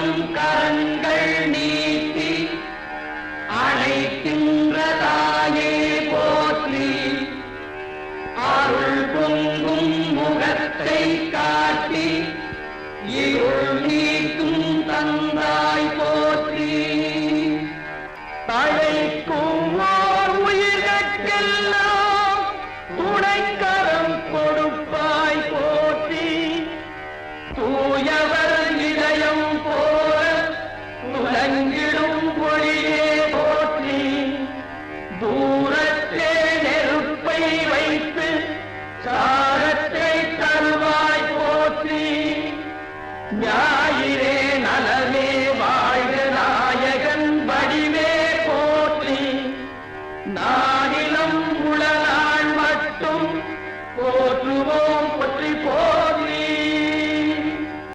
ஆயிரம் கரங்கள் நீட்டி அழைக்கின்ற தாயே போற்றி, அருள் பொங்கும் முகத்தை காட்டி இருள் நீக்கும் தந்தாய் போற்றி. தழைக்கும் ஓர் உயிர்கட்கெல்லாம் துணைக்கரம் கொடுப்பாய் போற்றி, தூயவர் இதயம் போல துலங்கிடும் பொழியே போற்றி, தூரத்தே நெருப்பை வைத்து சாரத்தை தருவாய் போற்றி, ஞான